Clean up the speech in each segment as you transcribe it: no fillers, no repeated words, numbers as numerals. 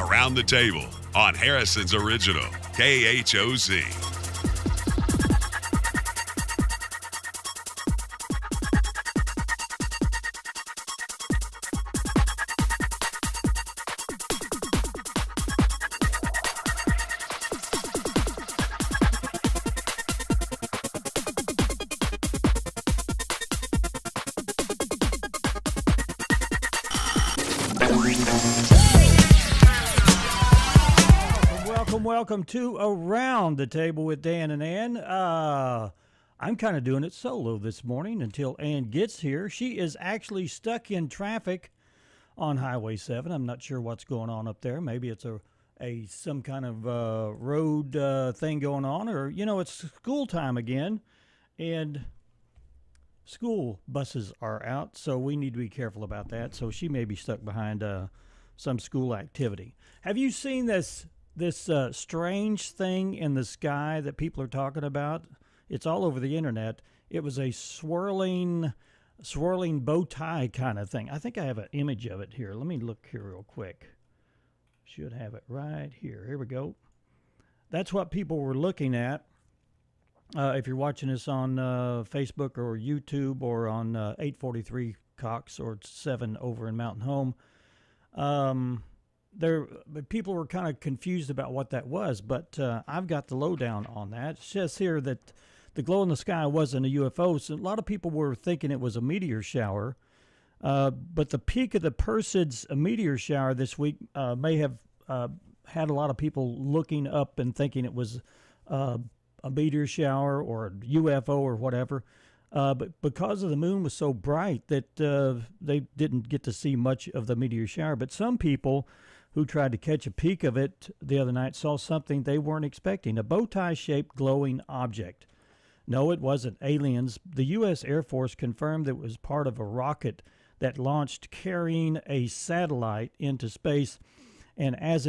Around the Table on Harrison's Original, KHOZ. Welcome to Around the Table with Dan and Ann. I'm kind of doing it solo this morning until Ann gets here. She is actually stuck in traffic on Highway 7. I'm not sure what's going on up there. Maybe it's some kind of road thing going on, or it's school time again, and school buses are out, so we need to be careful about that. So she may be stuck behind some school activity. Have you seen this strange thing in the sky that people are talking about? It's all over the internet. It was a swirling bow tie kind of thing. I think I have an image of it here. Let me look here real quick. Should have it right here. Here we go. That's what people were looking at. If you're watching this on Facebook or YouTube or on 843 Cox or 7 over in Mountain Home, people were kind of confused about what that was, but I've got the lowdown on that. It says here that the glow in the sky wasn't a UFO, so a lot of people were thinking it was a meteor shower, but the peak of the Perseids meteor shower this week may have had a lot of people looking up and thinking it was a meteor shower or a UFO or whatever. But because of the moon was so bright that they didn't get to see much of the meteor shower. But some people who tried to catch a peek of it the other night saw something they weren't expecting, a bow tie-shaped glowing object. No, it wasn't aliens. The U.S. Air Force confirmed it was part of a rocket that launched carrying a satellite into space, and as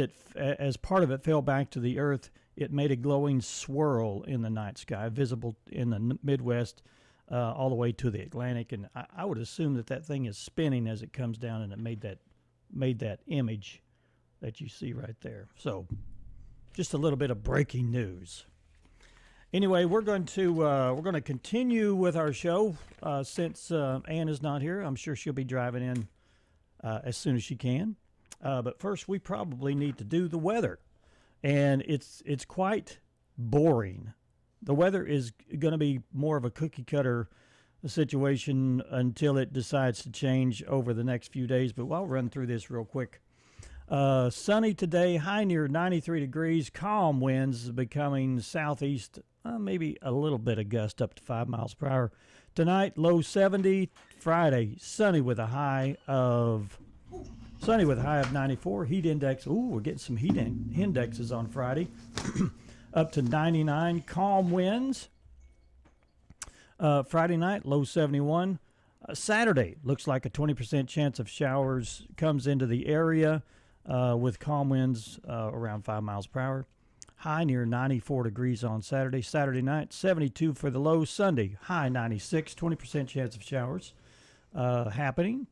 part of it fell back to the Earth, it made a glowing swirl in the night sky, visible in the Midwest all the way to the Atlantic. And I would assume that thing is spinning as it comes down, and it made that image that you see right there. So just a little bit of breaking news. Anyway, we're going to continue with our show since Ann is not here. I'm sure she'll be driving in as soon as she can. But first, we probably need to do the weather, and it's quite boring. The weather is going to be more of a cookie cutter situation until it decides to change over the next few days. But I'll run through this real quick. Sunny today, high near 93 degrees, calm winds becoming southeast, maybe a little bit of gust up to 5 miles per hour. Tonight, low 70. Friday, sunny with a high of 94. Heat index, we're getting some heat indexes on Friday. Up to 99. Calm winds. Friday night, low 71. Saturday, looks like a 20% chance of showers comes into the area with calm winds around 5 miles per hour. High near 94 degrees on Saturday. Saturday night, 72 for the low. Sunday, high 96, 20% chance of showers happening.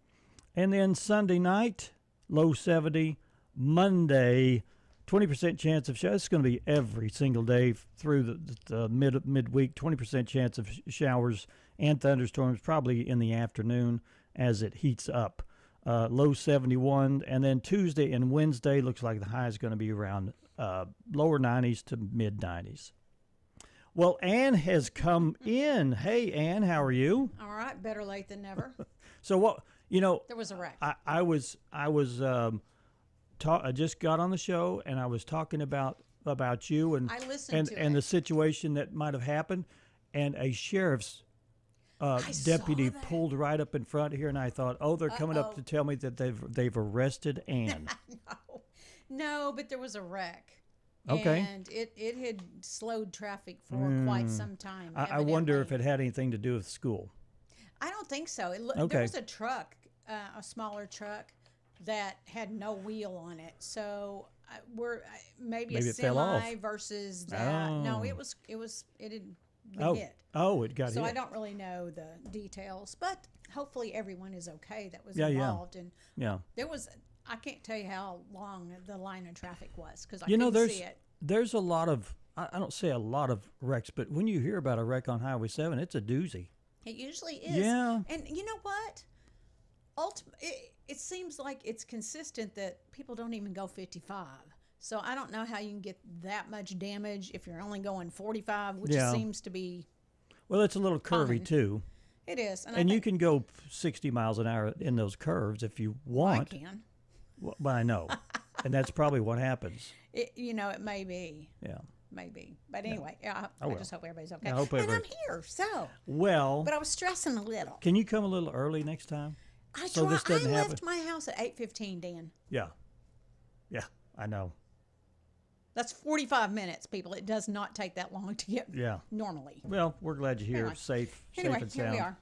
And then Sunday night, low 70. Monday, 20% chance of showers. It's going to be every single day through the midweek. 20% chance of showers and thunderstorms, probably in the afternoon as it heats up. Low 71. And then Tuesday and Wednesday looks like the high is going to be around lower 90s to mid 90s. Well, Ann has come in. Hey, Ann, how are you? All right, better late than never. So what? There was a wreck. I just got on the show and I was talking about you and I listened to and it. the situation that might have happened, and a sheriff's deputy pulled right up in front here, and I thought, they're coming up to tell me that they've arrested Ann. No, but there was a wreck. Okay. And it had slowed traffic for quite some time. I wonder if it had anything to do with school. I don't think so. Okay. There was a truck, a smaller truck, that had no wheel on it. So maybe a it fell off. semi versus that. Oh. No, it had been hit. Oh, it got hit. So I don't really know the details, but hopefully everyone is okay that was Yeah. involved. And Yeah. there was I can't tell you how long the line of traffic was because I You know, couldn't see it. there's a lot of, I don't say a lot of wrecks, but when you hear about a wreck on Highway 7, it's a doozy. It usually is. Yeah. And you know what? It seems like it's consistent that people don't even go 55. So I don't know how you can get that much damage if you're only going 45, which Yeah. seems to be. Well, it's a little curvy, Common. too. It is. And you can go 60 miles an hour in those curves if you want. I can. Well, I know. And that's probably what happens. It may be. Yeah. Maybe. But anyway, I well. just hope everybody's okay. I hope and I'm everybody- here, so. Well, But I was stressing a little. can you come a little early next time? I so this doesn't happen? left my house at 8:15, Dan. Yeah. Yeah, I know. That's 45 minutes, people. It does not take that long to get Yeah. normally. Well, we're glad you're here, Anyway. safe Anyway, and here sound. we are.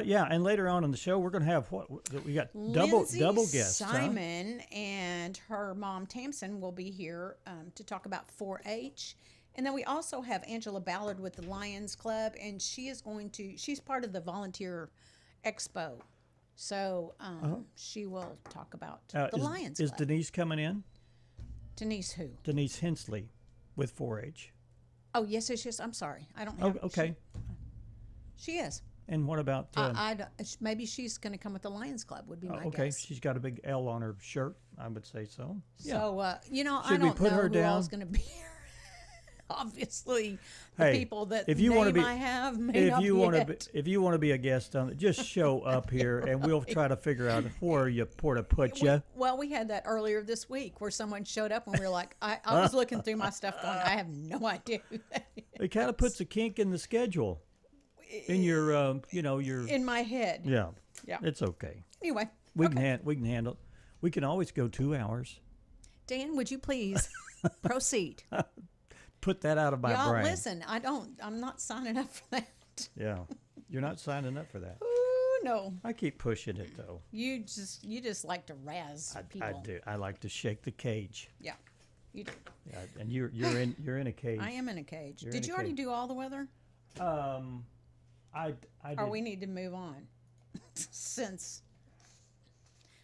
Yeah, and later on in the show, we're going to have what? We got Lynzy double guests. Simon and her mom Tamsyn will be here to talk about 4-H. And then we also have Angela Ballard with the Lions Club, and she's part of the Volunteer Expo. So she will talk about the Lions Is Club. Denyse coming in? Denyse who? Denyse Hensley with 4-H. Oh, yes. I'm sorry. I don't have. Okay. She is. And what about? Maybe she's going to come with the Lions Club. Would be my okay, guess. she's got a big L on her shirt. I would say so. Yeah. So I Should we don't put know her who down? all's going to be here. Obviously, the Hey, people that if you wanna name be- I have may not be it. If you want to be a guest on it, just show up here, and we'll try to figure out where you put you. Well, we had that earlier this week where someone showed up and we were like, I was looking through my stuff going, I have no idea who that is. It kind of puts a kink in the schedule, in your your. In my head. Yeah. Yeah. It's okay. Anyway. We can handle it. We can always go 2 hours. Dan, would you please proceed? Put that out of my Y'all, brain. listen, I'm not signing up for that. Yeah. You're not signing up for that. Ooh, no. I keep pushing it though. You just like to razz people. I do. I like to shake the cage. Yeah. You do. Yeah, and you're in a cage. I am in a cage. You're Did in a you already cage. do all the weather? I did. Or we need to move on since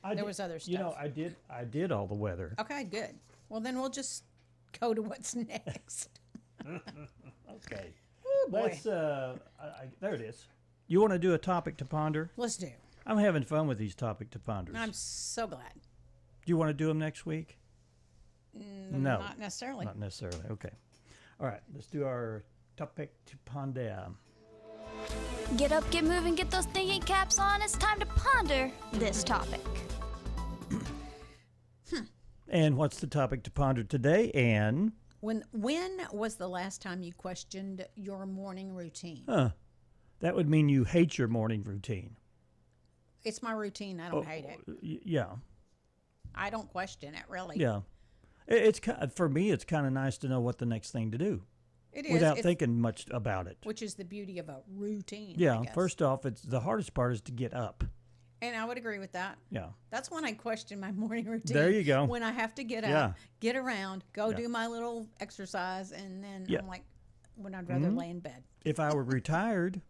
I there did- was other You know, stuff. I did all the weather. Okay, good. Well, then we'll just go to what's next. Okay. Oh boy. Let's. There it is. You want to do a topic to ponder? Let's do. I'm having fun with these topic to ponders. I'm so glad. Do you want to do them next week? No, Not necessarily. not necessarily. Okay. All right. Let's do our topic to ponder. Get up, get moving, get those thinking caps on. It's time to ponder this topic. And what's the topic to ponder today, Anne? When was the last time you questioned your morning routine? That would mean you hate your morning routine. It's my routine. I don't hate it. Yeah. I don't question it, really. Yeah. For me, it's kind of nice to know what the next thing to do It is. without It's- thinking much about it. which is the beauty of a routine. I Yeah. guess. First off, it's the hardest part is to get up. And I would agree with that. Yeah. That's when I question my morning routine. There you go. When I have to get Yeah. up, get around, go Yeah. do my little exercise, and then Yeah. I'm like, when I'd rather lay in bed. If I were retired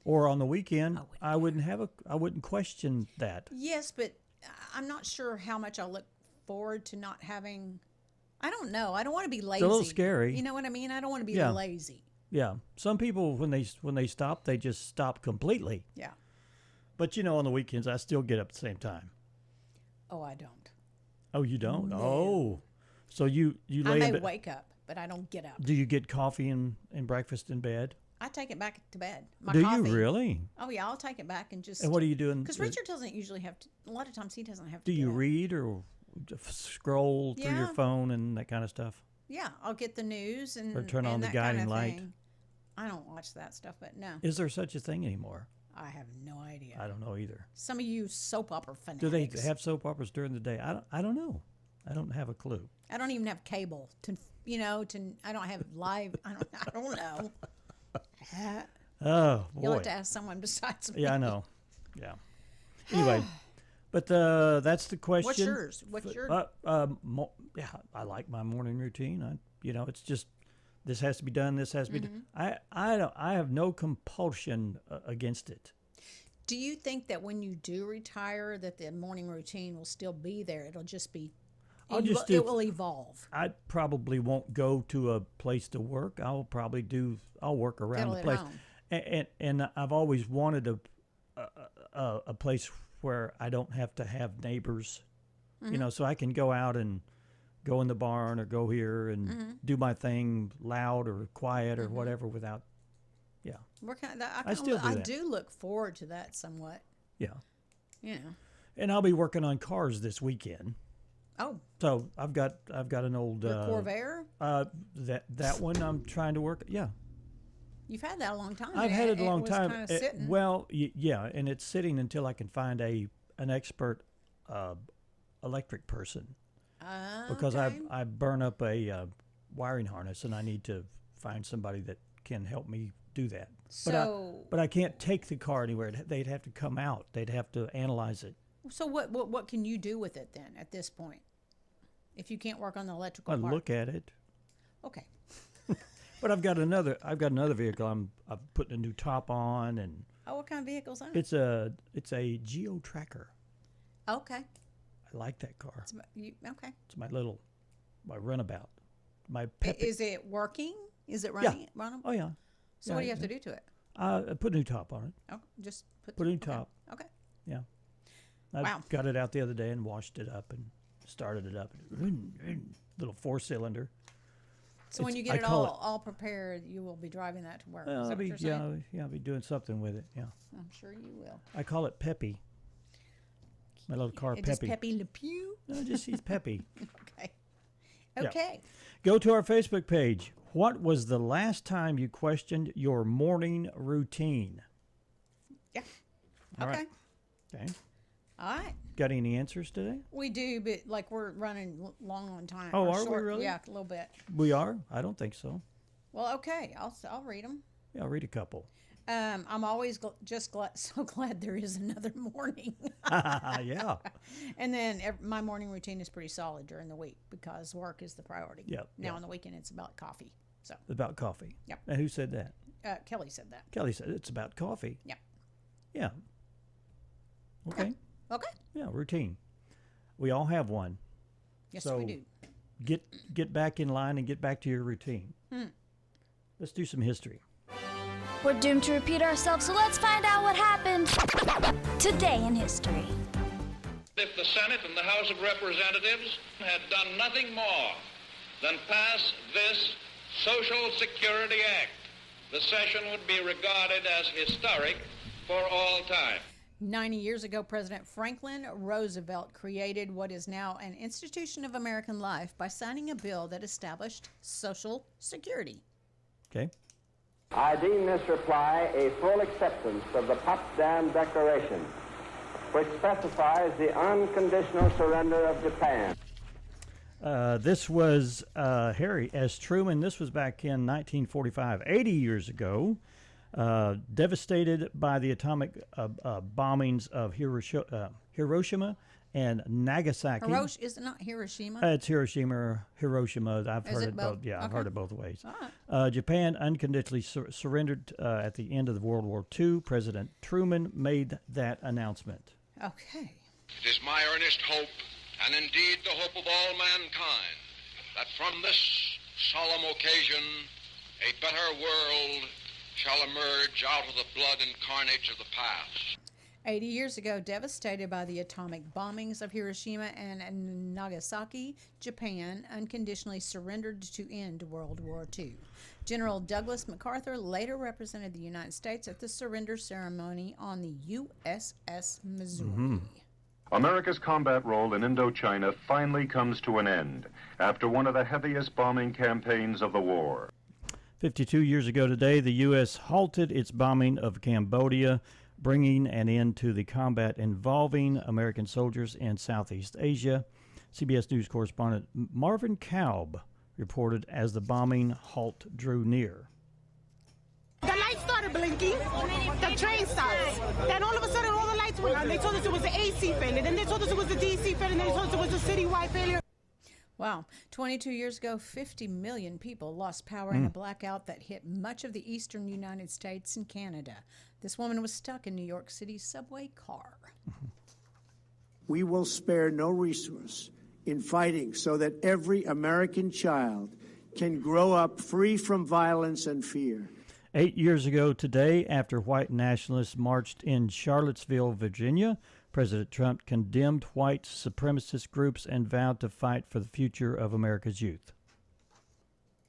or on the weekend, Oh, I wouldn't question that. Yes, but I'm not sure how much I look forward to not having. I don't know. I don't want to be lazy. a little scary. You know what I mean? I don't want to be Yeah. lazy. Yeah. Some people when they stop, they just stop completely. Yeah. But on the weekends I still get up at the same time. Oh, I don't. Oh, you don't? No. Oh. So you I lay in may bed. wake up, but I don't get up. Do you get coffee and breakfast in bed? I take it back to bed. My Do coffee. you really? Oh yeah, I'll take it back and just. And what are you doing? Because Richard doesn't usually have to. A lot of times he doesn't have to. Do you get up. read or scroll through your Yeah. phone and that kind of stuff? Yeah, I'll get the news and Or turn and on the that guiding kinda light. thing. I don't watch that stuff, but no, Is there such a thing anymore? I have no idea. I don't know either. Some of you soap opera fanatics. Do they have soap operas during the day? I don't know. I don't have a clue. I don't even have cable to. I don't have live. I don't know. Oh You'll boy. have to ask someone besides me. Yeah, I know. Yeah. Anyway, but that's the question. What's yours? What's your? Yeah, I like my morning routine. It's just this has to be done. This has to be done. I have no compulsion against it. Do you think that when you do retire, that the morning routine will still be there? It'll just be, it will evolve. I probably won't go to a place to work. I'll work around the place. And I've always wanted a place where I don't have to have neighbors, so I can go out and go in the barn or go here and do my thing loud or quiet or whatever without. Yeah. I do look forward to that somewhat. Yeah. Yeah. And I'll be working on cars this weekend. Oh. So I've got an old Corvair? That one I'm trying to work. Yeah. You've had that a long time. I've had it a long time. Kind of sitting. Well, yeah, and it's sitting until I can find an expert electric person. Because I burn up a wiring harness and I need to find somebody that can help me do that. But I can't take the car anywhere. They'd have to come out. They'd have to analyze it. So what can you do with it then at this point? If you can't work on the electrical part? Look at it. Okay. But I've got another vehicle. I've putting a new top on and. Oh, what kind of vehicle is that? It's a Geo Tracker. Okay. I like that car. Okay. It's my runabout. My Pepe. Is it working? Is it running? Yeah. Oh yeah. So what do you have to do to it? I put a new top on it. Oh, just put a new top. Okay. Yeah. I got it out the other day and washed it up and started it up. Little 4-cylinder. So when you get it all prepared, you will be driving that to work. Is that what you're saying? I'll be doing something with it. Yeah. I'm sure you will. I call it Peppy. My little car, Peppy. Does Peppy Le Pew? No, just he's Peppy. Okay. Okay. Yeah. Go to our Facebook page. What was the last time you questioned your morning routine? Yeah. All okay. Right. Okay. All right. Got any answers today? We do, but we're running long on time. Oh, are we really? Yeah, a little bit. We are? I don't think so. Well, okay. I'll read them. Yeah, I'll read a couple. I'm always so glad there is another morning. Yeah. And then my morning routine is pretty solid during the week because work is the priority. Yep. Now on the weekend it's about coffee. So. About coffee. Yep. And who said that? Kelly said that. Kelly said it's about coffee. Yeah. Yeah. Okay. Okay. Yeah, routine. We all have one. Yes, so we do. Get back in line and get back to your routine. Let's do some history. We're doomed to repeat ourselves, so let's find out what happened today in history. If the Senate and the House of Representatives had done nothing more than pass this Social Security Act, the session would be regarded as historic for all time. 90 years ago, President Franklin Roosevelt created what is now an institution of American life by signing a bill that established Social Security. Okay. I deem this reply a full acceptance of the Potsdam Declaration, which specifies the unconditional surrender of Japan. This was Harry S. Truman. This was back in 1945, 80 years ago. Devastated by the atomic bombings of Hiroshima and Nagasaki. Is it not Hiroshima? It's Hiroshima or Hiroshima. I've heard it both. Yeah, I've heard it both ways. Japan unconditionally surrendered at the end of the World War II. President Truman made that announcement. Okay. It is my earnest hope, and indeed the hope of all mankind, that from this solemn occasion a better world shall emerge out of the blood and carnage of the past. 80 years ago, devastated by the atomic bombings of Hiroshima and Nagasaki, Japan unconditionally surrendered to end World War II. General Douglas MacArthur later represented the United States at the surrender ceremony on the USS Missouri. America's combat role in Indochina finally comes to an end after one of the heaviest bombing campaigns of the war. 52 years ago today, the U.S. halted its bombing of Cambodia, bringing an end to the combat involving American soldiers in Southeast Asia. CBS News correspondent Marvin Kaub reported as the bombing halt drew near. The lights started blinking, the train starts. Then all of a sudden all the lights went on. They told us it was the AC failure, then they told us it was the DC failure, and they told us it was a citywide failure. Wow. 22 years ago, 50 million people lost power in a blackout that hit much of the eastern United States and Canada. This woman was stuck in New York City's subway car. We will spare no resource in fighting so that every American child can grow up free from violence and fear. 8 years ago today, after white nationalists marched in Charlottesville, Virginia, President Trump condemned white supremacist groups and vowed to fight for the future of America's youth.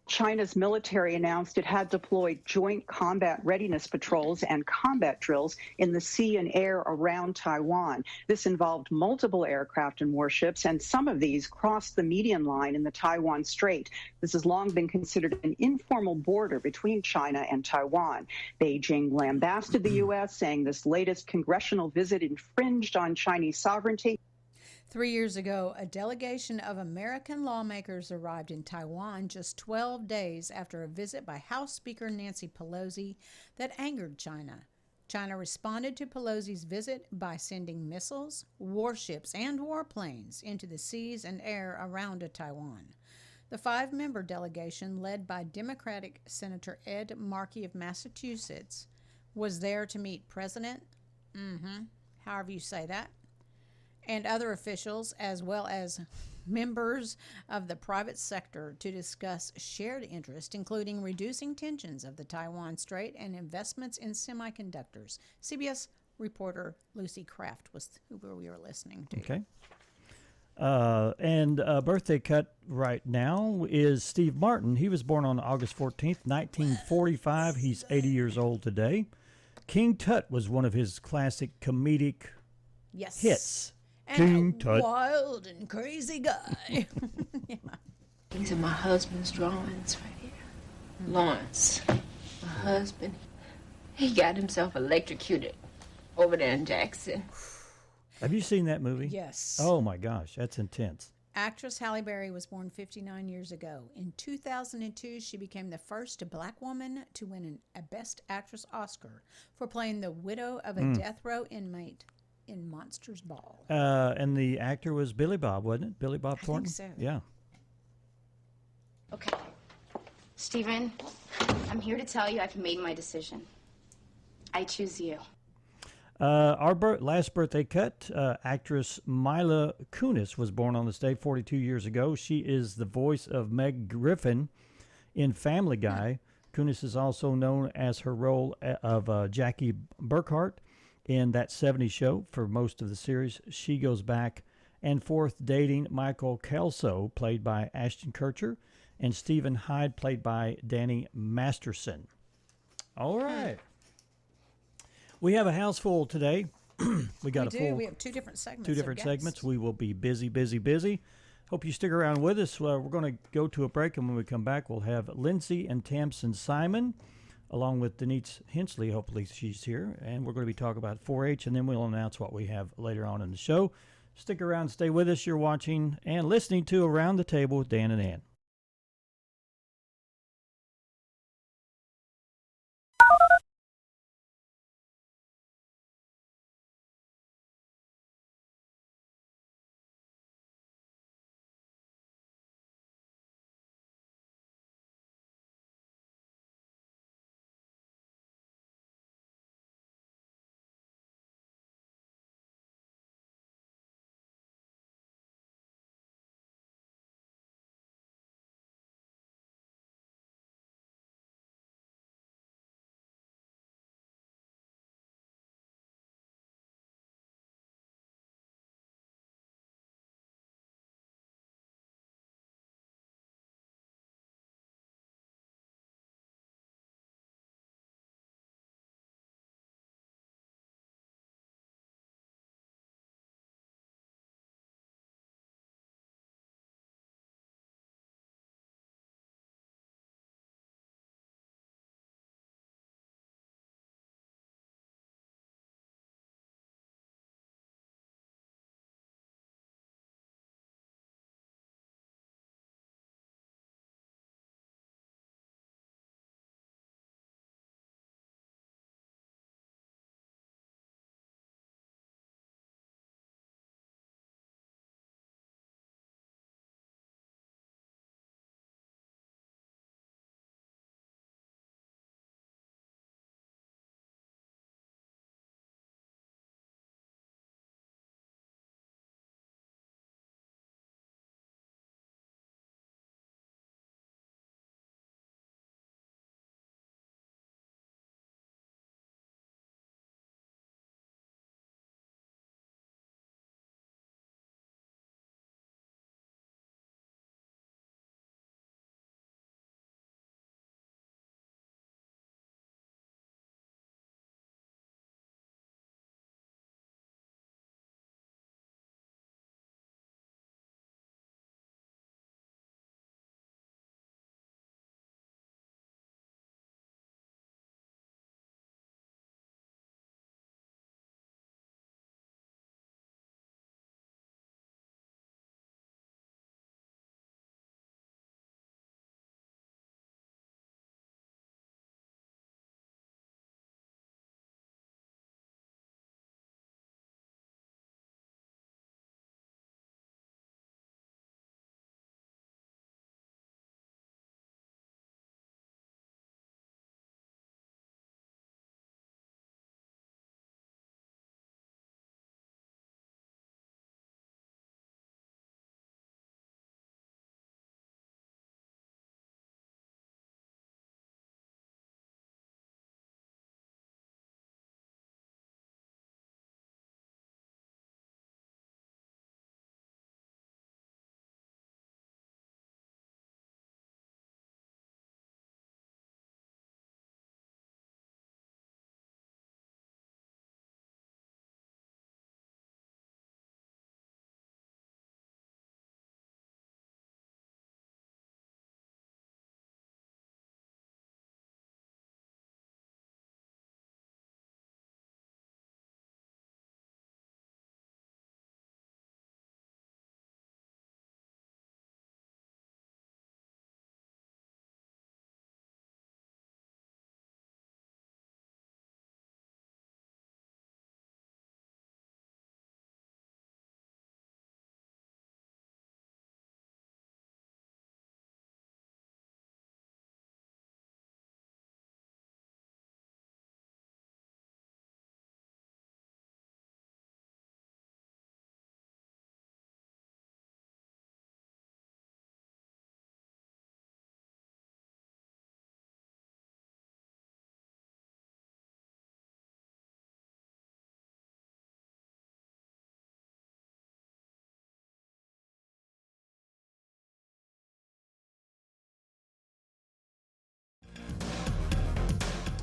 China's military announced it had deployed joint combat readiness patrols and combat drills in the sea and air around Taiwan. This involved multiple aircraft and warships, and some of these crossed the median line in the Taiwan Strait. This has long been considered an informal border between China and Taiwan. Beijing lambasted the U.S., saying this latest congressional visit infringed on Chinese sovereignty. 3 years ago, a delegation of American lawmakers arrived in Taiwan just 12 days after a visit by House Speaker Nancy Pelosi that angered China. China responded to Pelosi's visit by sending missiles, warships, and warplanes into the seas and air around Taiwan. The 5-member delegation, led by Democratic Senator Ed Markey of Massachusetts, was there to meet President, however you say that, and other officials, as well as members of the private sector, to discuss shared interest, including reducing tensions of the Taiwan Strait and investments in semiconductors. CBS reporter Lucy Kraft was who we were listening to. Okay. And a birthday cut right now is Steve Martin. He was born on August 14th, 1945. He's 80 years old today. King Tut was one of his classic comedic hits. And King a Tut. wild and crazy guy. Yeah. These are my husband's drawings right here. Lawrence, my husband, he got himself electrocuted over there in Jackson. Have you seen that movie? Yes. Oh, my gosh. That's intense. Actress Halle Berry was born 59 years ago. In 2002, she became the first black woman to win a Best Actress Oscar for playing the widow of a death row inmate in Monsters Ball. And the actor was Billy Bob, wasn't it? Billy Bob Thornton? I think so. Yeah. Okay. Stephen, I'm here to tell you I've made my decision. I choose you. Our last birthday cut, actress Mila Kunis was born on this day 42 years ago. She is the voice of Meg Griffin in Family Guy. Kunis is also known as her role of Jackie Burkhart in That 70s Show for most of the series. She goes back and forth dating Michael Kelso, played by Ashton Kutcher, and Stephen Hyde, played by Danny Masterson. All right. We have a house full today. We have two different segments. Two different segments. We will be busy, busy, busy. Hope you stick around with us. We're going to go to a break, and when we come back, we'll have Lynzy and Tamsyn Simon, along with Denyse Hensley. Hopefully she's here. And we're going to be talking about 4-H, and then we'll announce what we have later on in the show. Stick around, stay with us. You're watching and listening to Around the Table with Dan and Ann.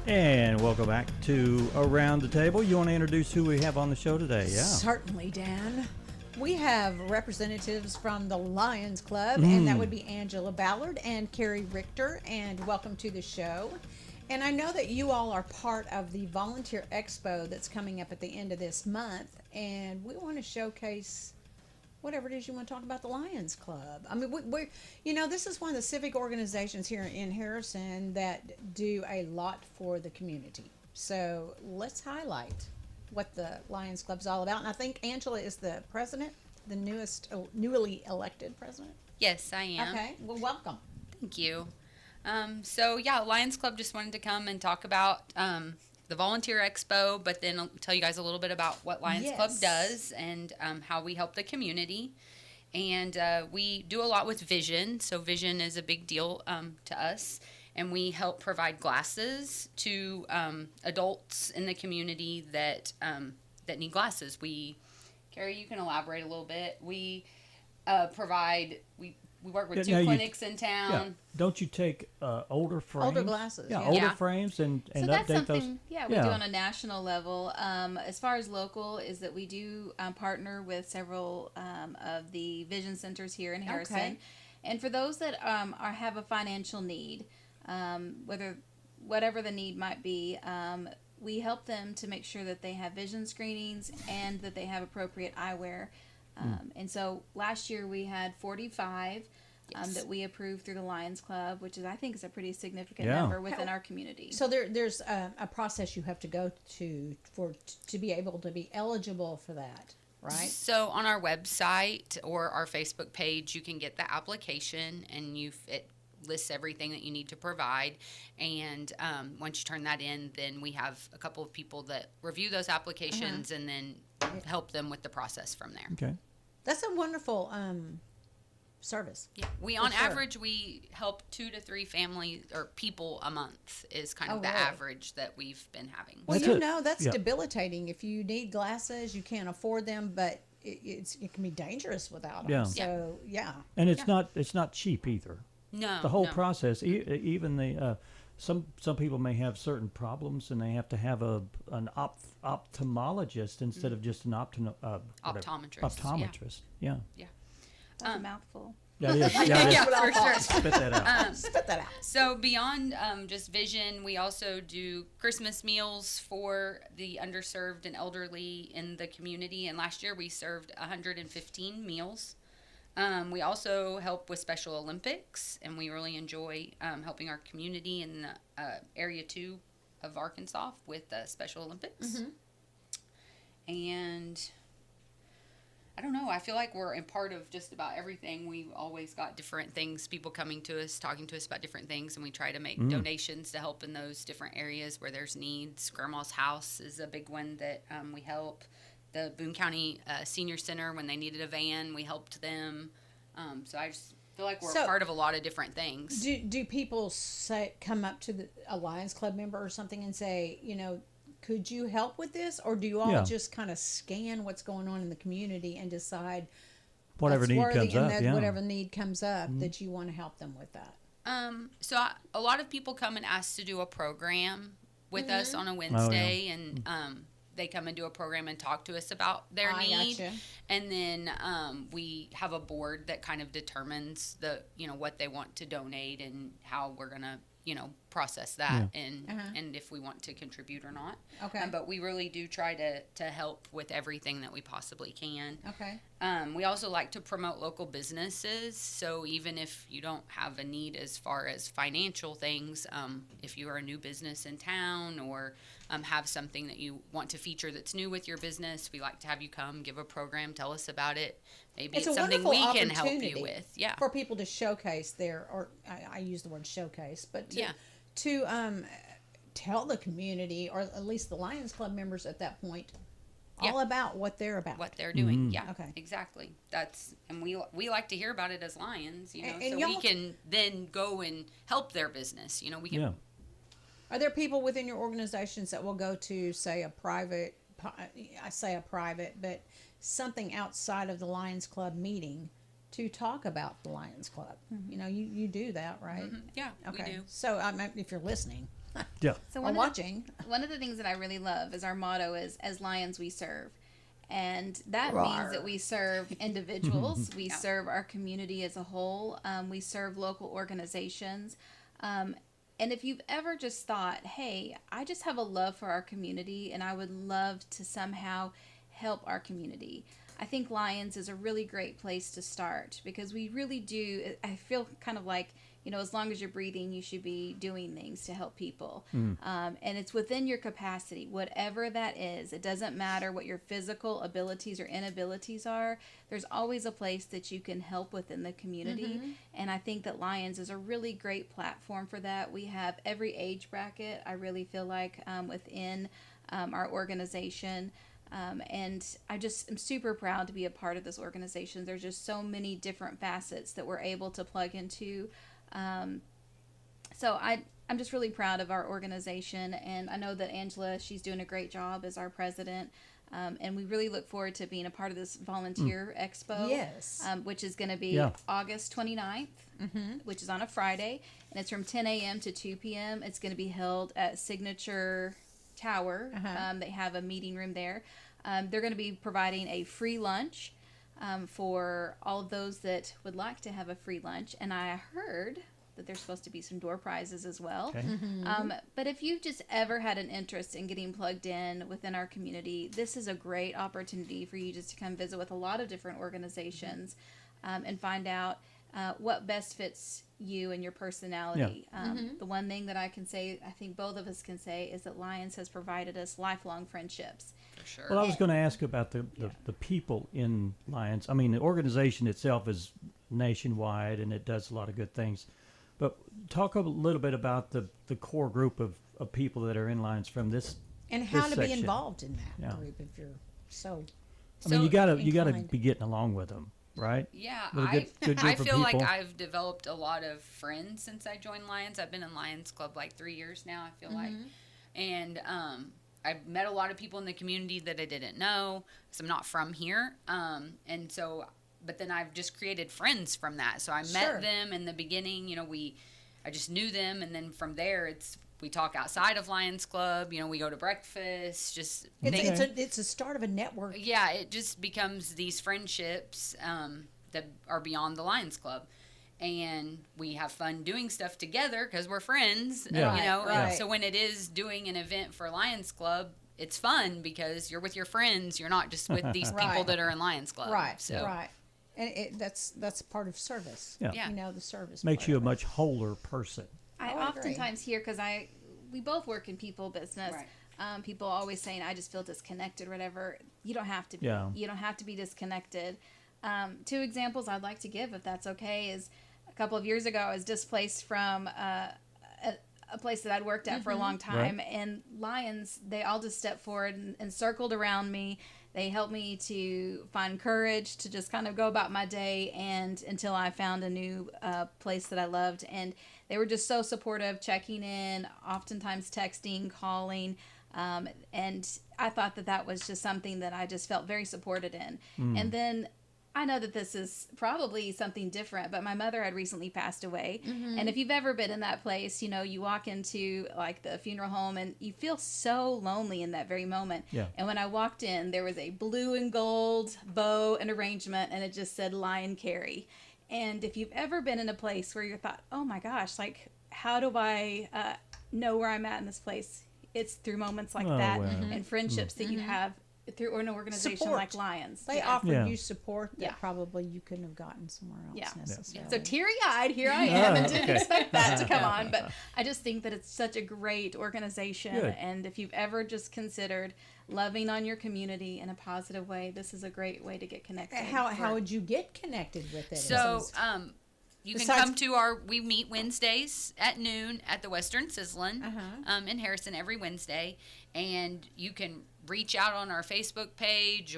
And welcome back to Around the Table. You want to introduce who we have on the show today? Yeah. Certainly, Dan. We have representatives from the Lions Club, and that would be Angela Ballard and Carrie Richter, and welcome to the show. And I know that you all are part of the Volunteer Expo that's coming up at the end of this month, and we want to showcase whatever it is you want to talk about the Lions Club. I mean, we're this is one of the civic organizations here in Harrison that do a lot for the community. So let's highlight what the Lions Club's all about. And I think Angela is the president, the newly elected president. Yes, I am. Okay, well, welcome. Thank you. Lions Club just wanted to come and talk about the Volunteer Expo, but then I'll tell you guys a little bit about what Lions Club does and how we help the community. And we do a lot with vision. So vision is a big deal to us. And we help provide glasses to adults in the community that need glasses. Carrie, you can elaborate a little bit. We we work with two clinics in town. Yeah. Don't you take older frames? Older glasses. Yeah, older frames and so update that's those. something, we do on a national level. As far as local is that we do partner with several of the vision centers here in Harrison. Okay. And for those that have a financial need, whatever the need might be, we help them to make sure that they have vision screenings and that they have appropriate eyewear. And so last year we had 45 that we approved through the Lions Club, which I think is a pretty significant number within our community. So there's a process you have to go to be able to be eligible for that, right? So on our website or our Facebook page, you can get the application, and it lists everything that you need to provide. And once you turn that in, then we have a couple of people that review those applications and then help them with the process from there. Okay. That's a wonderful service. Yeah, on average, we help 2 to 3 families or people a month is kind of the average that we've been having. Well, that's debilitating. If you need glasses, you can't afford them, but it can be dangerous without them. Yeah. So, And it's not cheap either. No. The whole process, even the some people may have certain problems, and they have to have an ophthalmologist instead of just an optometrist. Optometrist. Yeah. That's a mouthful. Yeah, it is. Yeah, for sure. Spit that out. Spit that out. So beyond just vision, we also do Christmas meals for the underserved and elderly in the community. And last year we served 115 meals. We also help with Special Olympics, and we really enjoy helping our community in the Area 2 of Arkansas with Special Olympics. And I don't know, I feel like we're a part of just about everything. We've always got different things, people coming to us, talking to us about different things, and we try to make donations to help in those different areas where there's needs. Grandma's House is a big one that we help. The Boone County Senior Center, when they needed a van, we helped them. So I just feel like we're part of a lot of different things. Do people come up to a Lions Club member or something and say, could you help with this? Or do you all just kind of scan what's going on in the community and decide whatever need comes up, whatever need comes up that you want to help them with that? A lot of people come and ask to do a program with us on a Wednesday, and they come and do a program and talk to us about their need. Gotcha. And then we have a board that kind of determines what they want to donate and how we're going to process that and if we want to contribute or not. Okay. But we really do try to help with everything that we possibly can. Okay. We also like to promote local businesses. So even if you don't have a need as far as financial things, if you are a new business in town or have something that you want to feature that's new with your business, we like to have you come, give a program, tell us about it. Maybe it's something we can help you with. Yeah. For people to showcase I use the word showcase, but to tell the community, or at least the Lions Club members at that point, all about what they're about. What they're doing. Yeah. Okay. Exactly. And we like to hear about it as Lions, so we can then go and help their business. We can. Yeah. Are there people within your organizations that will go to, say, but something outside of the Lions Club meeting to talk about the Lions Club? You do that, right? Yeah, okay. we do. So if you're listening, Yeah. So Or watching. One of the things that I really love is our motto is "As lions we serve," and that Rawr. means that we serve individuals, we serve our community as a whole, we serve local organizations. And if you've ever just thought, hey, I just have a love for our community and I would love to somehow help our community, I think Lions is a really great place to start, because we really do. I feel kind of like, as long as you're breathing, you should be doing things to help people. And it's within your capacity, whatever that is. It doesn't matter what your physical abilities or inabilities are. There's always a place that you can help within the community. And I think that Lions is a really great platform for that. We have every age bracket, I really feel like, within our organization. And I just am super proud to be a part of this organization. There's just so many different facets that we're able to plug into. So I'm just really proud of our organization, and I know that Angela, she's doing a great job as our president, and we really look forward to being a part of this volunteer expo, Yes. Which is going to be August 29th, which is on a Friday, and it's from 10 a.m. to 2 p.m. It's going to be held at Signature Tower. They have a meeting room there. They're going to be providing a free lunch for all of those that would like to have a free lunch. And I heard that there's supposed to be some door prizes as well. Okay. But if you've just ever had an interest in getting plugged in within our community, this is a great opportunity for you just to come visit with a lot of different organizations and find out what best fits you and your personality. The one thing that I can say, I think both of us can say, is that Lions has provided us lifelong friendships. For sure. Well, I was going to ask about the people in Lions. I mean, the organization itself is nationwide and it does a lot of good things. But talk a little bit about the core group of people that are in Lions from this And how this to be section. involved in that group if you're so. I mean, you gotta inclined. be getting along with them, right? Yeah, With a good I group of feel like people. I've developed a lot of friends since I joined Lions. I've been in Lions Club like 3 years now, I feel like. And I've met a lot of people in the community that I didn't know, because I'm not from here. And so, but then I've just created friends from that. So I met them in the beginning, I just knew them. And then from there, we talk outside of Lions Club, we go to breakfast, just It's a start of a network. Yeah, it just becomes these friendships that are beyond the Lions Club. And we have fun doing stuff together because we're friends, And so when it is doing an event for Lions Club, it's fun because you're with your friends. You're not just with these people that are in Lions Club. Right. And that's part of service. Yeah. The service Makes part you a of it. much wholer person. I oftentimes hear, because we both work in people business. People always saying, I just feel disconnected or whatever. You don't have to be. Yeah. You don't have to be disconnected. 2 examples I'd like to give, if that's okay, is a couple of years ago I was displaced from a place that I'd worked at for a long time. And Lions, they all just stepped forward and circled around me. They helped me to find courage to just kind of go about my day and until I found a new place that I loved. And they were just so supportive, checking in, oftentimes texting, calling. And I thought that was just something that I just felt very supported in. And then I know that this is probably something different, but my mother had recently passed away. And if you've ever been in that place, you walk into like the funeral home and you feel so lonely in that very moment. And when I walked in, there was a blue and gold bow and arrangement, and it just said Lion Carey. And if you've ever been in a place where you thought, oh my gosh, like, how do I know where I'm at in this place? It's through moments like that and friendships that you have through an organization like Lions. They offered you support that probably you couldn't have gotten somewhere else necessarily. So teary-eyed, here I am, and didn't expect that to come on. But I just think that it's such a great organization. And if you've ever just considered loving on your community in a positive way, this is a great way to get connected. How would you get connected with it? So, you can come to we meet Wednesdays at noon at the Western Sizzlin' in Harrison every Wednesday, and you can reach out on our Facebook page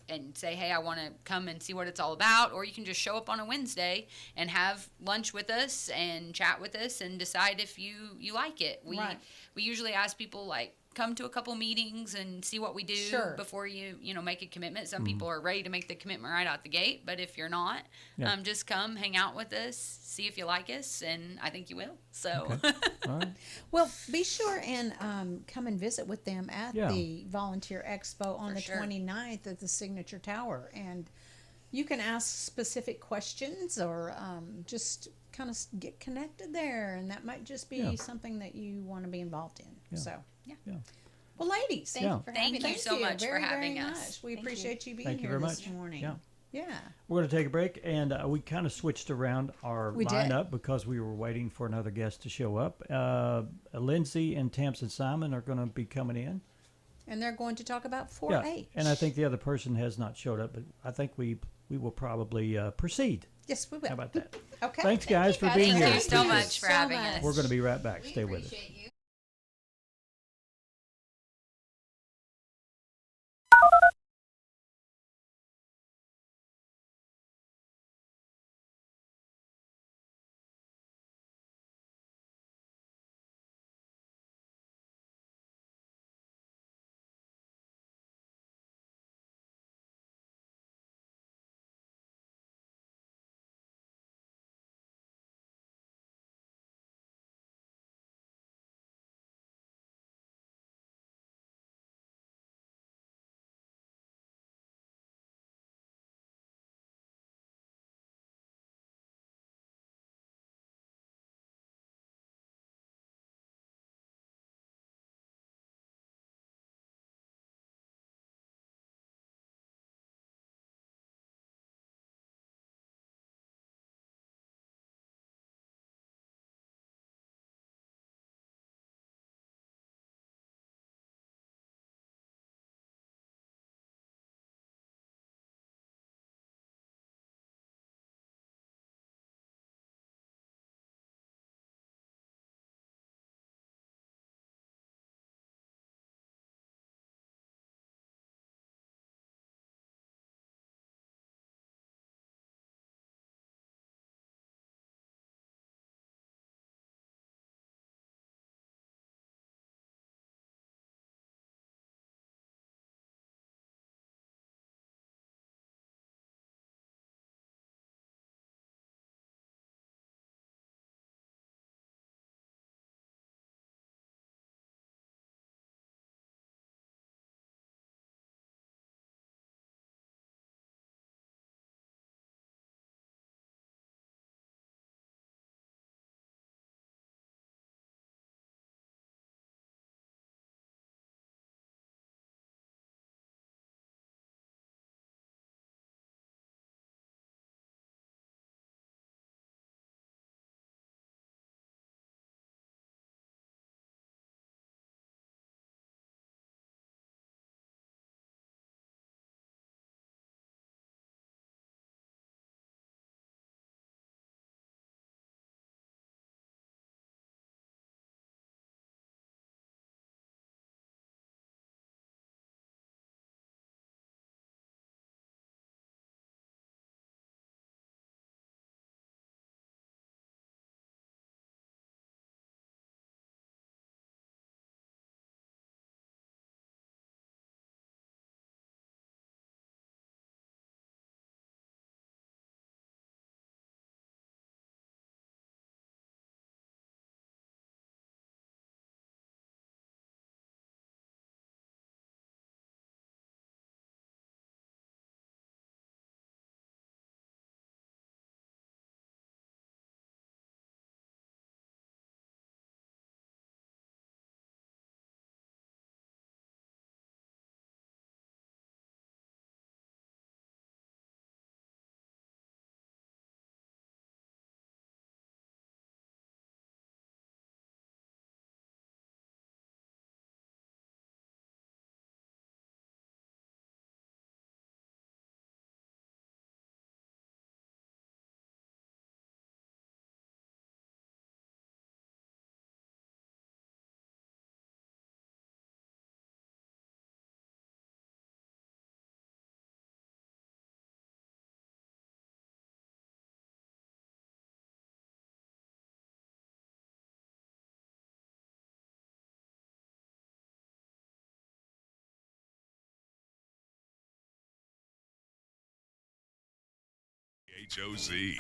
and say, hey, I want to come and see what it's all about, or you can just show up on a Wednesday and have lunch with us and chat with us and decide if you like it. We usually ask people, like, come to a couple meetings and see what we do Sure. before you make a commitment. Some people are ready to make the commitment right out the gate, but if you're not, just come hang out with us, see if you like us, and I think you will. So, All right. Well, be sure and come and visit with them at the Volunteer Expo on the 29th at the Signature Tower. And you can ask specific questions or just kind of get connected there. And that might just be something that you want to be involved in. Yeah. So, Yeah. Well, ladies, Thank you for having Thank us. you so much for very, having very us. much. We Thank appreciate you being Thank you here very this much. morning. Yeah. Yeah. We're going to take a break, and we kind of switched around our We did. lineup because we were waiting for another guest to show up. Lynzy and Tamsyn Simon are going to be coming in. And they're going to talk about 4-H. Yeah, and I think the other person has not showed up, but I think we will probably proceed. Yes, we will. How about that? Okay. Thanks, guys, for being here. Thank you so much for having us. We're going to be right back. Stay with us. WHOZ.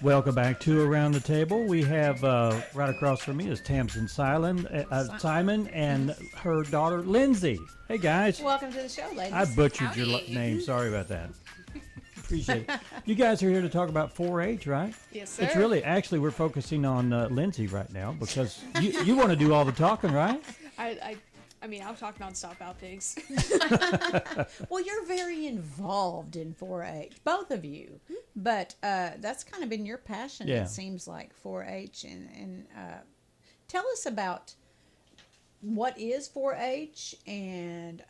Welcome back to Around the Table. We have right across from me is Tamsyn Simon and her daughter Lynzy. Hey guys. Welcome to the show, ladies. I butchered your name. Sorry about that. Appreciate it. You guys are here to talk about 4-H, right? Yes, sir. It's really, actually, we're focusing on Lynzy right now because you want to do all the talking, right? I mean, I'll talk nonstop about pigs. Well, you're very involved in 4-H, both of you. But that's kind of been your passion, Yeah. it seems like, 4-H. And tell us about what is 4-H and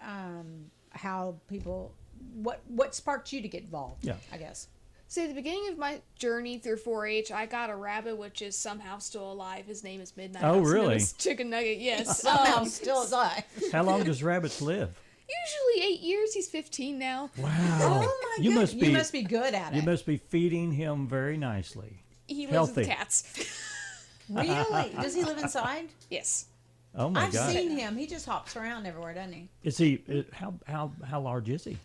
how people, what sparked you to get involved, I guess. So at the beginning of my journey through 4-H, I got a rabbit which is somehow still alive. His name is Midnight. Oh, Also known really? as Chicken Nugget, yes. Somehow still alive. How long does rabbits live? Usually 8 years. He's 15 now. Wow. Oh, my You goodness. must be- You must be good at You it. must be feeding him very nicely. He lives Healthy. with cats. Really? Does he live inside? Yes. Oh my I've God. seen him. He just hops around everywhere, doesn't he? Is he? How large is he?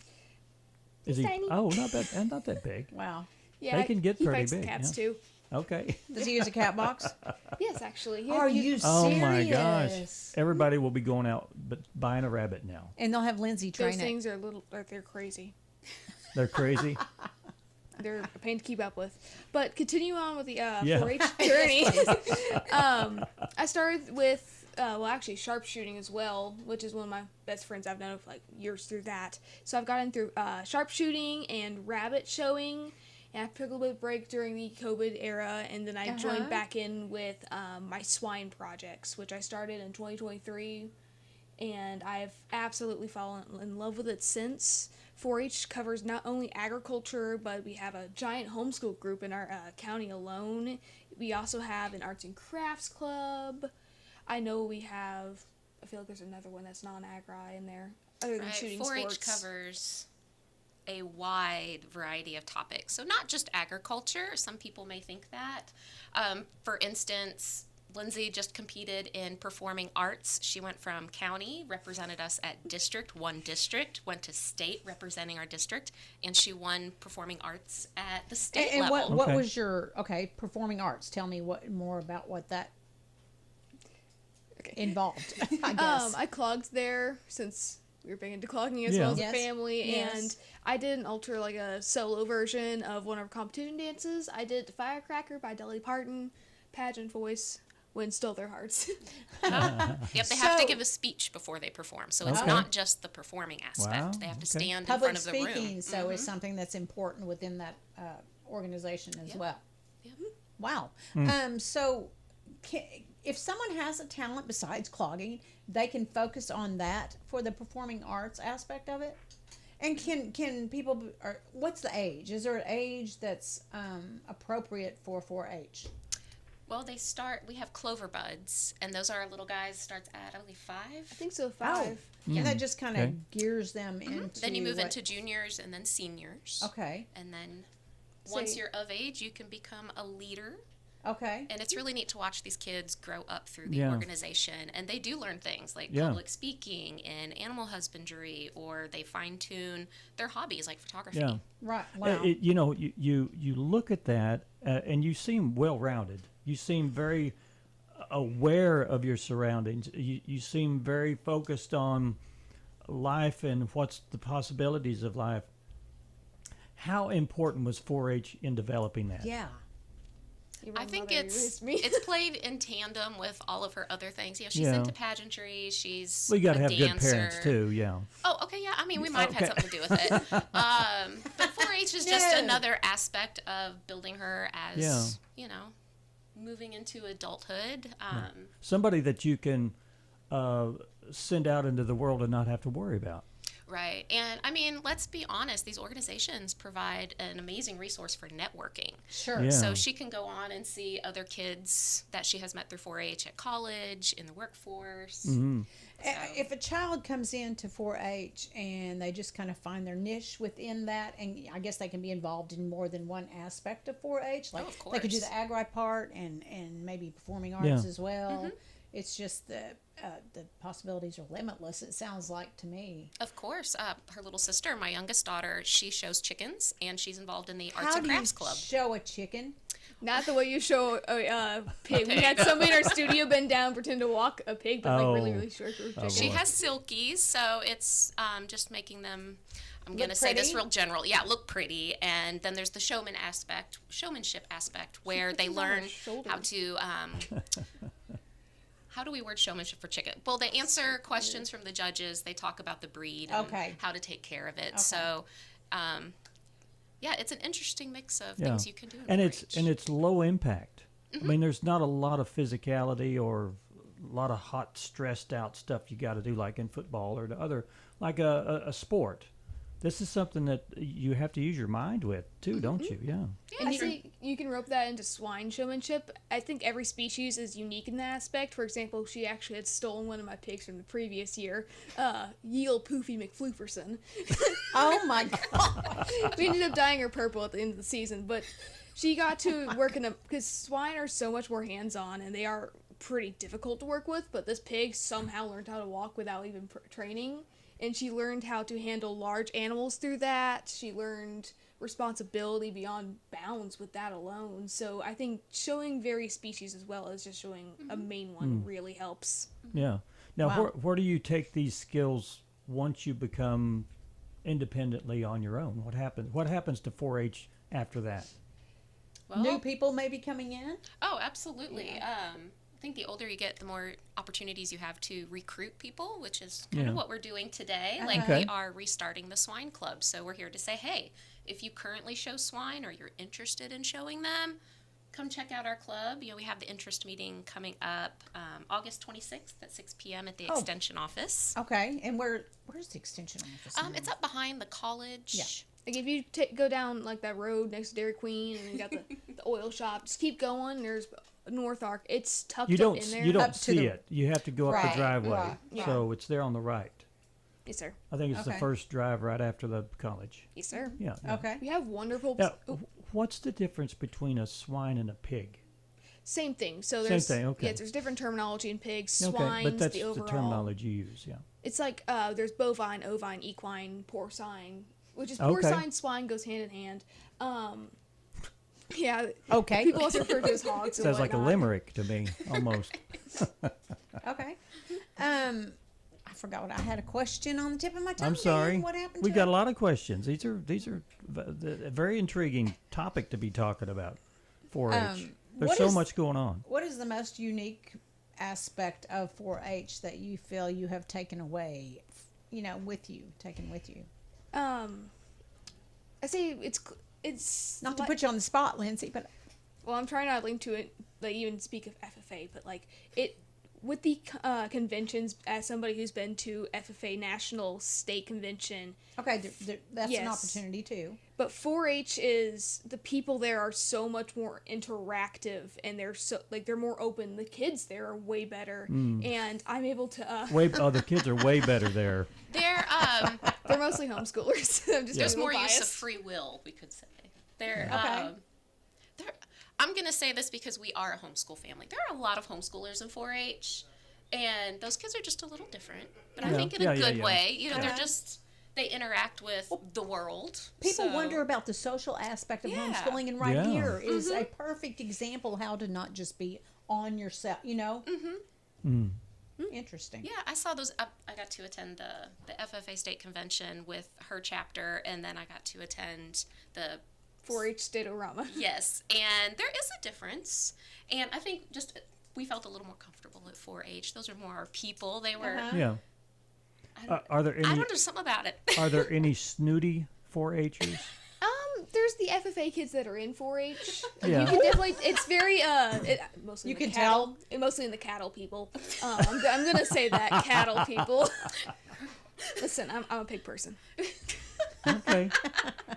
Is he? tiny. Oh, not that big. Wow. Yeah, They can get he pretty fights the big, cats yeah. too. Okay. Does he use a cat box? Yes, actually. Are you Oh serious? my gosh! Everybody will be going out but buying a rabbit now. And they'll have Lynzy train Those it. things are they're crazy. They're crazy. They're a pain to keep up with. But continue on with the Yeah. 4-H journey. I started with, actually sharpshooting as well, which is one of my best friends I've known for like years through that. So I've gotten through sharpshooting and rabbit showing. And I took a little bit of break during the COVID era, and then I joined back in with my swine projects, which I started in 2023. And I've absolutely fallen in love with it since. 4-H covers not only agriculture, but we have a giant homeschool group in our county alone. We also have an arts and crafts club. I know we have, I feel like there's another one that's non-agri in there, other than shooting 4-H sports. covers a wide variety of topics. So not just agriculture. Some people may think that. For instance, Lynzy just competed in performing arts. She went from county, represented us at district, won district, went to state representing our district, and she won performing arts at the state And level. what was your, performing arts? Tell me more about what that involved, I guess. I clogged there since we were big into clogging as Yeah. well as Yes. a family, Yes. and I did an a solo version of one of our competition dances. I did Firecracker by Dolly Parton, pageant voice, Win Stole Their Hearts. Yep, they have to give a speech before they perform, so it's Okay. not just the performing aspect. Wow, They have to okay. stand Public in front of the speaking, room. so is something that's important within that organization as well. Yep. Wow. So if someone has a talent besides clogging, they can focus on that for the performing arts aspect of it. And can people? What's the age? Is there an age that's appropriate for 4-H? Well, we have clover buds, and those are our little guys. Starts at, I believe, 5. I think so, 5. And that just kind of Okay. gears them into. Then you move what- into juniors and then seniors. Okay. And then once So- you're of age, you can become a leader. Okay. And it's really neat to watch these kids grow up through the Yeah. organization. And they do learn things like Yeah. public speaking and animal husbandry, or they fine tune their hobbies like photography. Yeah. Right. Wow. You look at that and you seem well rounded. You seem very aware of your surroundings. You seem very focused on life and what's the possibilities of life. How important was 4-H in developing that? Yeah. I think it's played in tandem with all of her other things. You know, she's Yeah. into pageantry. She's Well, you got to a have dancer. good parents too. Yeah. Oh, okay, yeah. I mean, we might have had something to do with it. But 4-H is just No. another aspect of building her as, moving into adulthood. Somebody that you can send out into the world and not have to worry about. Right. And I mean, let's be honest, these organizations provide an amazing resource for networking. Sure. Yeah. So she can go on and see other kids that she has met through 4-H at college, in the workforce. Mm-hmm. If a child comes into 4-H and they just kind of find their niche within that, and I guess they can be involved in more than one aspect of 4-H, like of they could do course. the agri part and maybe performing arts Yeah. as well. It's just the possibilities are limitless. It sounds like to me. Of course, her little sister, my youngest daughter, she shows chickens, and she's involved in the Arts and Crafts Club. Show a chicken? Not the way you show a pig. We had somebody in our studio bend down, pretend to walk a pig, but like really, really short for a chicken. She has silkies, so it's just making them. I'm going to say this real general. Yeah, look pretty. And then there's the showmanship aspect, where they learn how to. How do we word showmanship for chicken? Well, they answer questions from the judges. They talk about the breed and how to take care of it. Okay. So, yeah, it's an interesting mix of things you can do. And it's low impact. I mean, there's not a lot of physicality or a lot of hot, stressed out stuff you got to do like in football or the other, like a sport. This is something that you have to use your mind with too, don't you? Yeah. I think you can rope that into swine showmanship. I think every species is unique in that aspect. For example, she actually had stolen one of my pigs from the previous year, Yield Poofy McFlooperson. Oh my God. We ended up dyeing her purple at the end of the season, but she got to work because swine are so much more hands-on and they are pretty difficult to work with, but this pig somehow learned how to walk without even training. And she learned how to handle large animals through that. She learned responsibility beyond bounds with that alone. So I think showing various species as well as just showing a main one really helps. Yeah. Now, where do you take these skills once you become independently on your own? What happens to 4-H after that? Well, new people may be coming in? Oh, absolutely. Yeah. I think the older you get, the more opportunities you have to recruit people, which is kind of what we're doing today. Like we are restarting the swine club. So we're here to say, hey, if you currently show swine or you're interested in showing them, come check out our club. You know, we have the interest meeting coming up August 26th at 6 p.m. at the Extension office. Okay. And where's the Extension office? It's up behind the college. Yeah. Like if you go down like that road next to Dairy Queen and you got the oil shop, just keep going. There's North Arc. It's tucked up in there. You don't see it. You have to go up the driveway. Right. Yeah. So it's there on the right. Yes, sir. I think it's the first drive right after the college. Yes, sir. Yeah. Okay. We have wonderful. Now, what's the difference between a swine and a pig? Same thing. So there's same thing. Okay. Yeah, there's different terminology in pigs. Swines, but that's the overall. The terminology you use. Yeah. It's like there's bovine, ovine, equine, porcine, which is porcine, swine goes hand in hand. Yeah. Okay. People also refer to as hogs. Sounds like a limerick to me, almost. Okay. I forgot what I had a question on the tip of my tongue. I'm sorry. What happened? We've got a lot of questions. These are a very intriguing topic to be talking about. 4-H. There's so much going on. What is the most unique aspect of 4-H that you feel you have taken away? Taken with you. I say it's not to put you on the spot, Lynzy, but I'm trying not to link to it, like even speak of FFA, but like it with the conventions, as somebody who's been to FFA National State Convention. Okay, that's an opportunity too. But 4-H is the people there are so much more interactive, and they're more open. The kids there are way better, and I'm able to. The kids are way better there. They're mostly homeschoolers. There's more use of free will, we could say. I'm going to say this because we are a homeschool family. There are a lot of homeschoolers in 4-H, and those kids are just a little different. But I think in a good way. They interact with the world. People wonder about the social aspect of homeschooling, and here is a perfect example how to not just be on yourself, Interesting. Yeah, I saw those. I got to attend the FFA State Convention with her chapter, and then I got to attend the 4-H State-O-Rama. Yes, and there is a difference, and I think we felt a little more comfortable at 4-H. Those are more our people. They were. Yeah. Are there any? I don't know, something about it. Are there any snooty 4-Hers? There's the FFA kids that are in 4-H. Yeah. You can definitely. It's very mostly. You in the can cattle, tell. Mostly in the cattle people. I'm gonna say that cattle people. Listen, I'm a pig person. Okay.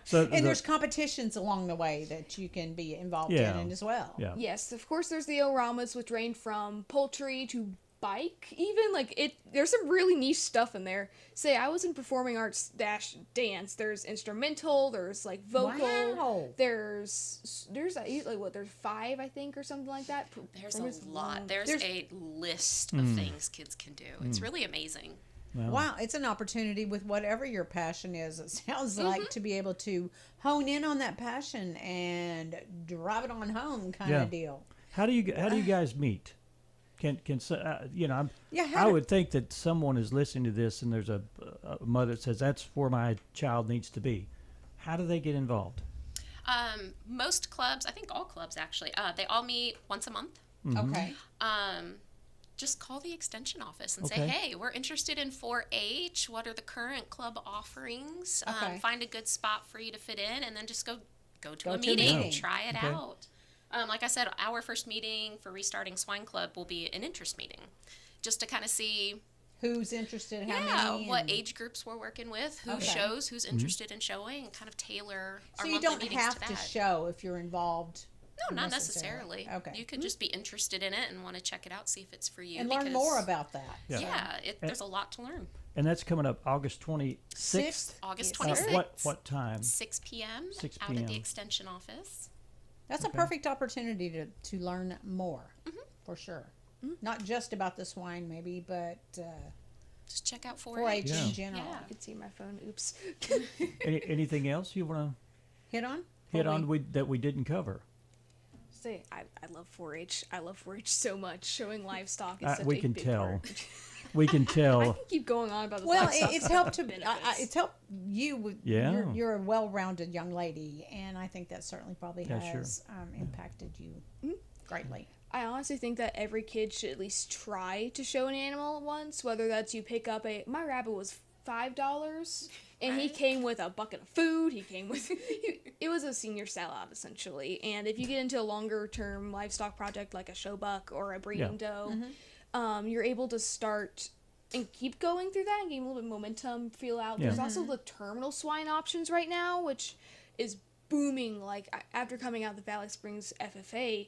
So and there's competitions along the way that you can be involved in as well. Yeah. Yes, of course. There's the O-Ramas, which range from poultry to bike even. Like there's some really niche stuff in there. Say I was in performing arts dash dance. There's instrumental, there's like vocal. Wow. There's like what, there's 5 I think or something like that. There's a lot. There's a list of things kids can do. It's really amazing. Wow, it's an opportunity with whatever your passion is. It sounds like to be able to hone in on that passion and drive it on home kind of deal. How do you guys meet? I would think that someone is listening to this and there's a mother that says that's where my child needs to be. How do they get involved? Most clubs, I think all clubs actually, they all meet once a month. Okay. Just call the extension office and say, hey, we're interested in 4-H. What are the current club offerings? Find a good spot for you to fit in, and then just go to a meeting. Try it out. Like I said, our first meeting for restarting Swine Club will be an interest meeting, just to kind of see who's interested, how many, what age groups we're working with, who shows, who's interested in showing, and kind of tailor our monthly meetings to that. So you don't have to show if you're involved. No, not necessarily. Okay. You could just be interested in it and want to check it out, see if it's for you. And learn more about that. Yeah, there's a lot to learn. And that's coming up August 26th? August 26th. What time? 6 p.m. 6 out at the extension office. That's a perfect opportunity to learn more, for sure. Not just about the swine, maybe, but just check out 4-H in general. Yeah. I could see my phone. Oops. Anything else you want to hit on? That we didn't cover? Say I love 4-H. I love 4-H so much. Showing livestock is such we a can big tell. part. We can tell. I can keep going on about the livestock. Well, it's helped it's helped you with. Yeah. You're a well-rounded young lady, and I think that certainly probably has impacted you greatly. I honestly think that every kid should at least try to show an animal once. Whether that's you pick up my rabbit was $5. And he came with a bucket of food. He came with... it was a senior sellout, essentially. And if you get into a longer-term livestock project like a show buck or a breeding doe, you're able to start and keep going through that and gain a little bit of momentum, feel out. There's also the terminal swine options right now, which is booming. Like, after coming out of the Valley Springs FFA...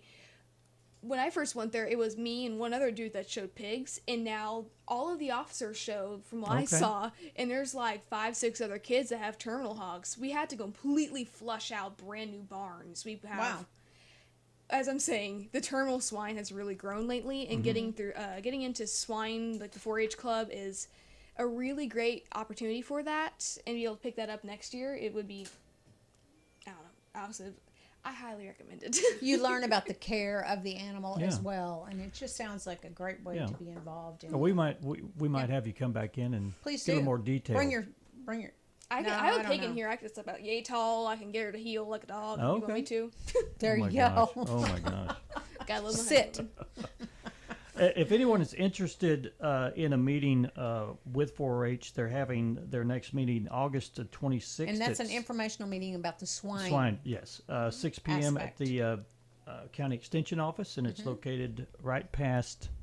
When I first went there, it was me and one other dude that showed pigs, and now all of the officers show from what I saw, and there's like 5-6 other kids that have terminal hogs. We had to completely flush out brand new barns. We have, as I'm saying, the terminal swine has really grown lately, and getting into swine, like the 4-H club, is a really great opportunity for that, and be able to pick that up next year. It would be, I don't know, obviously. I highly recommend it. You learn about the care of the animal as well, and it just sounds like a great way to be involved in. We might have you come back in and please give more detail. Bring your. I have a pig in here. It's about yay tall. I can get her to heel like a dog. If you want me to. There you go. Oh my gosh. Gotta love my sit. If anyone is interested in a meeting with 4-H, they're having their next meeting August 26th. And that's an informational meeting about the swine. Swine, yes. 6 p.m. at the County Extension Office, and it's located right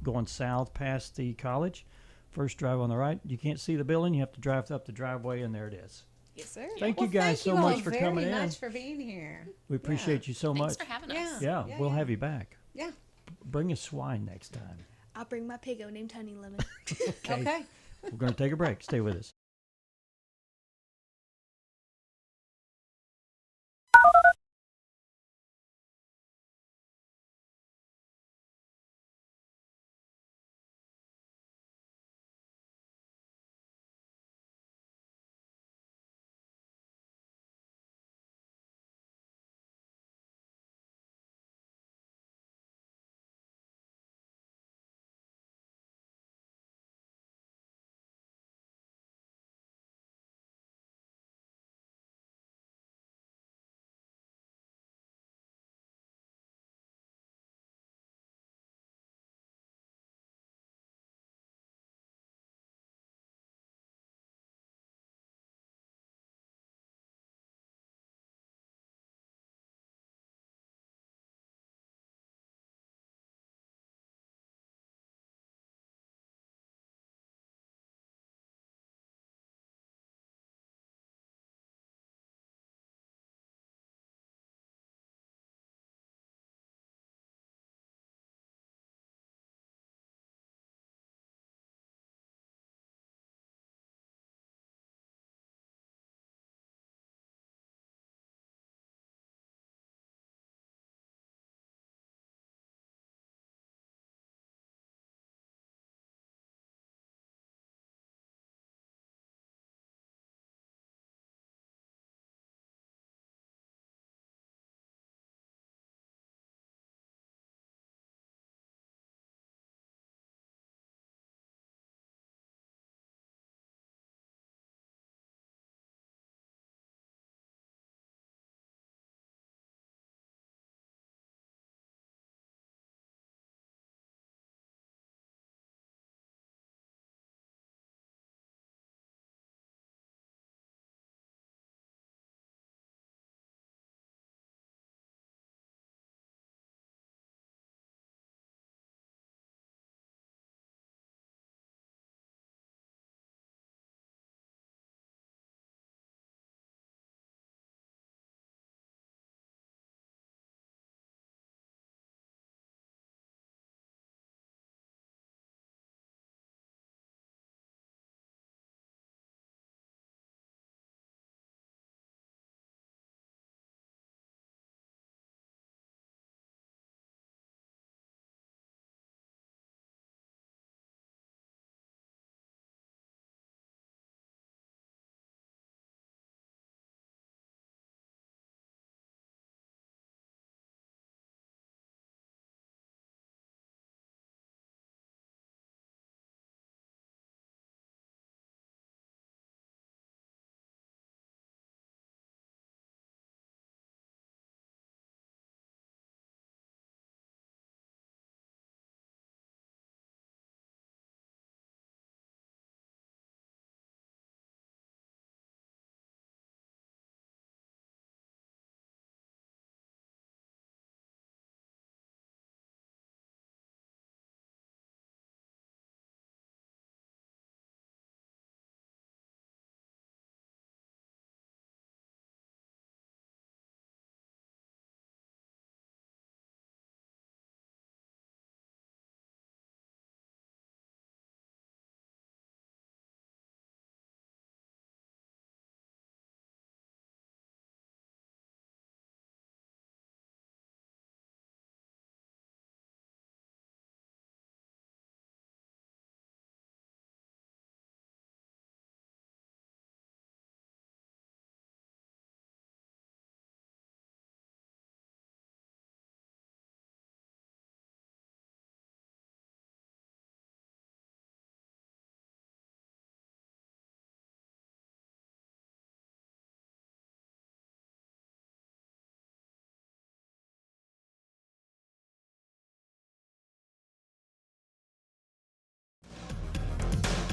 going south past the college. First drive on the right. You can't see the building. You have to drive up the driveway, and there it is. Yes, sir. Thank you guys so much for coming in. Thank you very much for being here. We appreciate you so much. Thanks for having us. Yeah, we'll have you back. Yeah. Bring a swine next time. I'll bring my piggo named Honey Lemon. Okay. We're going to take a break. Stay with us.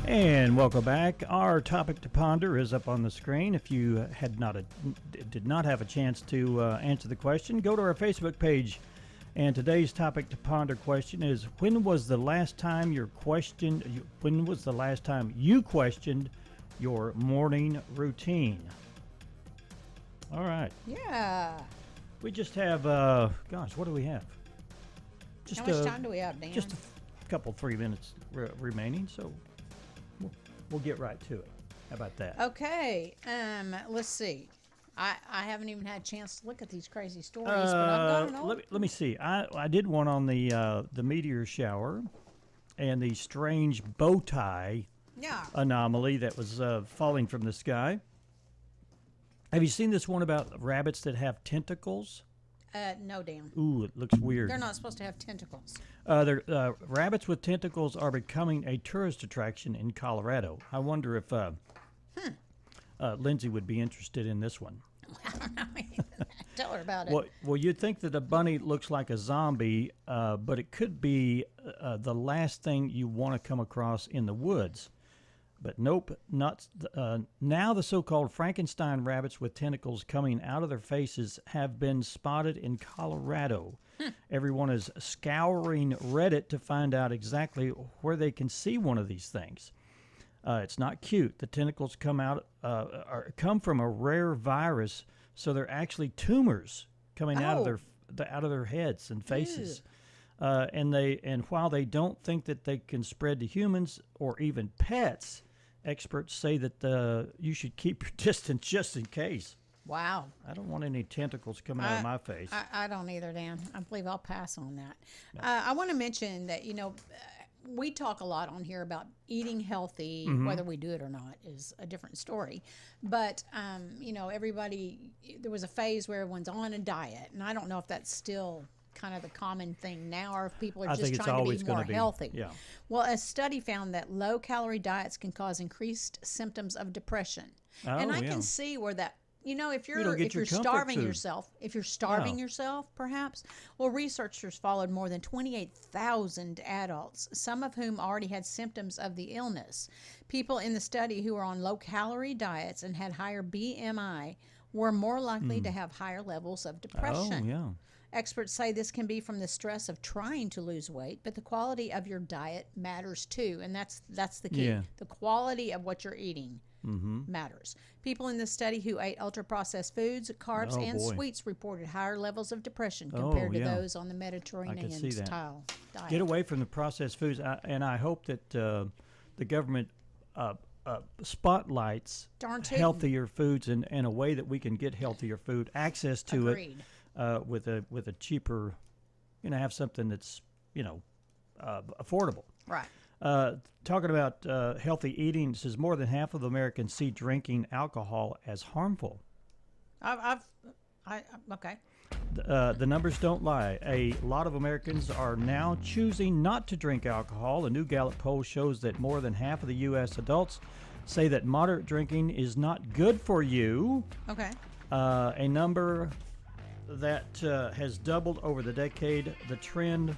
And welcome back. Our topic to ponder is up on the screen. If you did not have a chance to answer the question, go to our Facebook page. And today's topic to ponder question is: when was the last time you questioned your morning routine? All right. Yeah. We just have gosh, what do we have? Just how much time do we have, Dan? Just a couple 3 minutes remaining, so we'll get right to it. How about that? Okay. Let's see. I haven't even had a chance to look at these crazy stories, but I've got an old. Let me see. I did one on the meteor shower and the strange bow tie anomaly that was falling from the sky. Have you seen this one about rabbits that have tentacles? No, Dan. Ooh, it looks weird. They're not supposed to have tentacles. Rabbits with tentacles are becoming a tourist attraction in Colorado. I wonder if Lynzy would be interested in this one. I don't know. Tell her about it. Well, you'd think that a bunny looks like a zombie, but it could be the last thing you want to come across in the woods. But nope, not now. The so-called Frankenstein rabbits with tentacles coming out of their faces have been spotted in Colorado. Everyone is scouring Reddit to find out exactly where they can see one of these things. It's not cute. The tentacles come from a rare virus, so they're actually tumors coming out of their heads and faces. And while they don't think that they can spread to humans or even pets, experts say that you should keep your distance just in case. Wow. I don't want any tentacles coming out of my face. I don't either, Dan. I believe I'll pass on that. No. I want to mention that, we talk a lot on here about eating healthy. Mm-hmm. Whether we do it or not is a different story. But, everybody, there was a phase where everyone's on a diet. And I don't know if that's still kind of the common thing now, or if people are just trying to be more healthy. Yeah. Well, a study found that low-calorie diets can cause increased symptoms of depression. And I can see where that, if you're starving yourself, perhaps. Well, researchers followed more than 28,000 adults, some of whom already had symptoms of the illness. People in the study who were on low-calorie diets and had higher BMI were more likely to have higher levels of depression. Oh, yeah. Experts say this can be from the stress of trying to lose weight, but the quality of your diet matters too, and that's the key. Yeah. The quality of what you're eating matters. People in the study who ate ultra-processed foods, carbs, and sweets reported higher levels of depression compared to those on the Mediterranean style diet. Get away from the processed foods, and I hope that the government spotlights healthier foods and a way that we can get healthier food, access to it. With a cheaper, have something that's, affordable. Right. Talking about healthy eating, it says more than half of Americans see drinking alcohol as harmful. Okay. The numbers don't lie. A lot of Americans are now choosing not to drink alcohol. A new Gallup poll shows that more than half of the U.S. adults say that moderate drinking is not good for you. Okay. A number that has doubled over the decade. The trend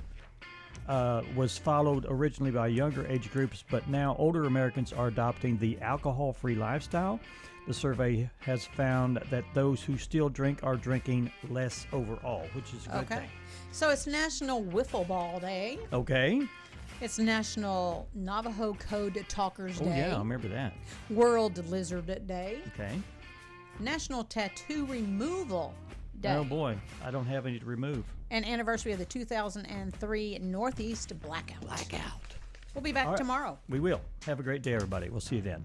was followed originally by younger age groups, but now older Americans are adopting the alcohol-free lifestyle. The survey has found that those who still drink are drinking less overall, which is a good thing. So it's National Wiffle Ball Day. Okay. It's National Navajo Code Talkers Day. Oh, yeah, I remember that. World Lizard Day. Okay. National Tattoo Removal Day. Oh, boy. I don't have any to remove. And anniversary of the 2003 Northeast Blackout. We'll be back tomorrow. We will. Have a great day, everybody. We'll see you then.